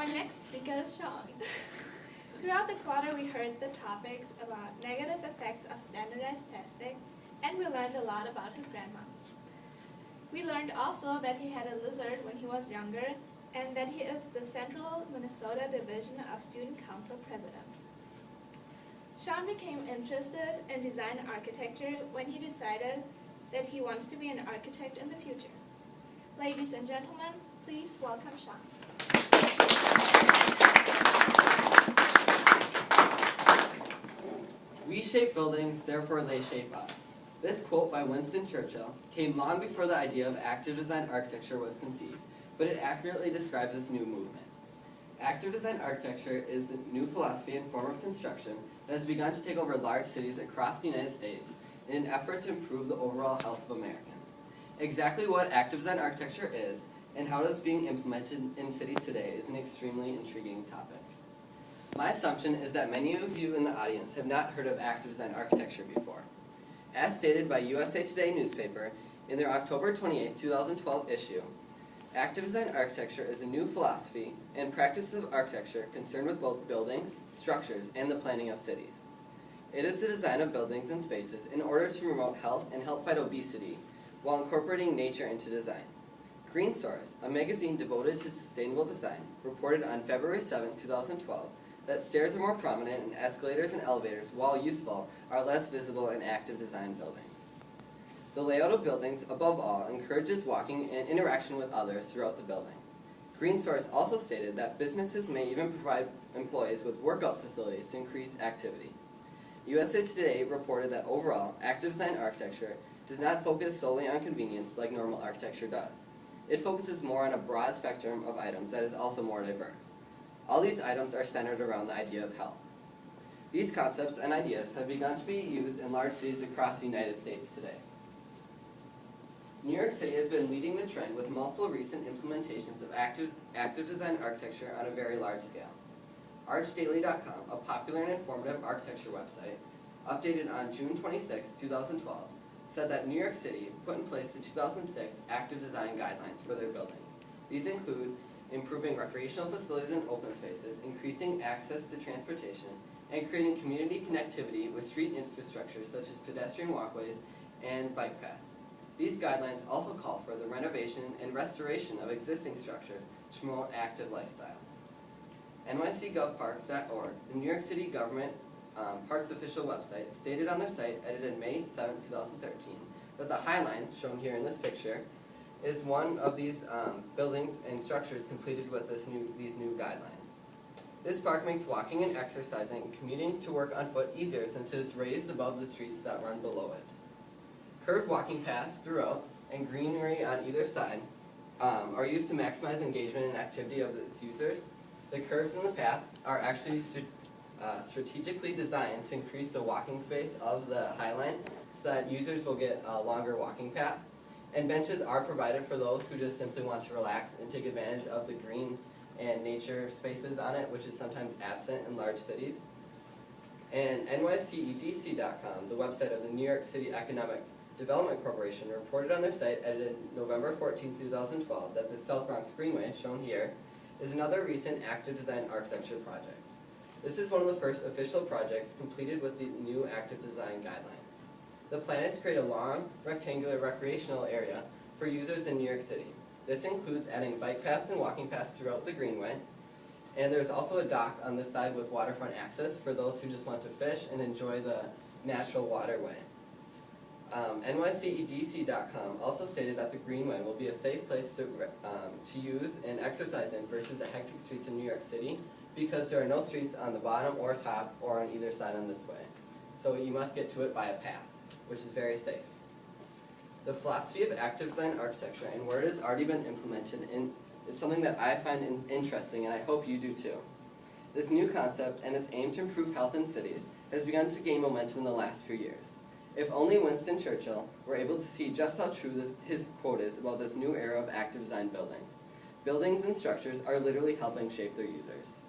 Our next speaker is Shawn. Throughout the quarter, we heard the topics about negative effects of standardized testing, and we learned a lot about his grandma. We learned also that he had a lizard when he was younger, and that he is the Central Minnesota Division of Student Council President. Shawn became interested in design architecture when he decided that he wants to be an architect in the future. Ladies and gentlemen, please welcome Shawn. We shape buildings, therefore they shape us. This quote by Winston Churchill came long before the idea of active design architecture was conceived, but it accurately describes this new movement. Active design architecture is a new philosophy and form of construction that has begun to take over large cities across the United States in an effort to improve the overall health of Americans. Exactly what active design architecture is and how it is being implemented in cities today is an extremely intriguing topic. My assumption is that many of you in the audience have not heard of active design architecture before. As stated by USA Today newspaper in their October 28, 2012 issue, active design architecture is a new philosophy and practice of architecture concerned with both buildings, structures, and the planning of cities. It is the design of buildings and spaces in order to promote health and help fight obesity while incorporating nature into design. Green Source, a magazine devoted to sustainable design, reported on February 7, 2012, that stairs are more prominent and escalators and elevators, while useful, are less visible in active design buildings. The layout of buildings, above all, encourages walking and interaction with others throughout the building. Green Source also stated that businesses may even provide employees with workout facilities to increase activity. USA Today reported that overall, active design architecture does not focus solely on convenience like normal architecture does. It focuses more on a broad spectrum of items that is also more diverse. All these items are centered around the idea of health. These concepts and ideas have begun to be used in large cities across the United States today. New York City has been leading the trend with multiple recent implementations of active design architecture on a very large scale. ArchDaily.com, a popular and informative architecture website, updated on June 26, 2012, said that New York City put in place the 2006 active design guidelines for their buildings. These include improving recreational facilities and open spaces, increasing access to transportation, and creating community connectivity with street infrastructure such as pedestrian walkways and bike paths. These guidelines also call for the renovation and restoration of existing structures to promote active lifestyles. nycgovparks.org, the New York City government Parks official website, stated on their site, edited May 7, 2013, that the High Line, shown here in this picture, is one of these buildings and structures completed with these new guidelines. This park makes walking and exercising and commuting to work on foot easier since it is raised above the streets that run below it. Curved walking paths throughout and greenery on either side are used to maximize engagement and activity of its users. The curves in the path are actually strategically designed to increase the walking space of the High Line so that users will get a longer walking path. And benches are provided for those who just simply want to relax and take advantage of the green and nature spaces on it, which is sometimes absent in large cities. And nycedc.com, the website of the New York City Economic Development Corporation, reported on their site, edited November 14, 2012, that the South Bronx Greenway, shown here, is another recent active design architecture project. This is one of the first official projects completed with the new active design guidelines. The plan is to create a long, rectangular recreational area for users in New York City. This includes adding bike paths and walking paths throughout the greenway, and there's also a dock on this side with waterfront access for those who just want to fish and enjoy the natural waterway. nycedc.com also stated that the greenway will be a safe place to use and exercise in versus the hectic streets in New York City, because there are no streets on the bottom or top or on either side on this way. So you must get to it by a path, which is very safe. The philosophy of active design architecture and where it has already been implemented is something that I find interesting, and I hope you do too. This new concept and its aim to improve health in cities has begun to gain momentum in the last few years. If only Winston Churchill were able to see just how true his quote is about this new era of active design buildings. Buildings and structures are literally helping shape their users.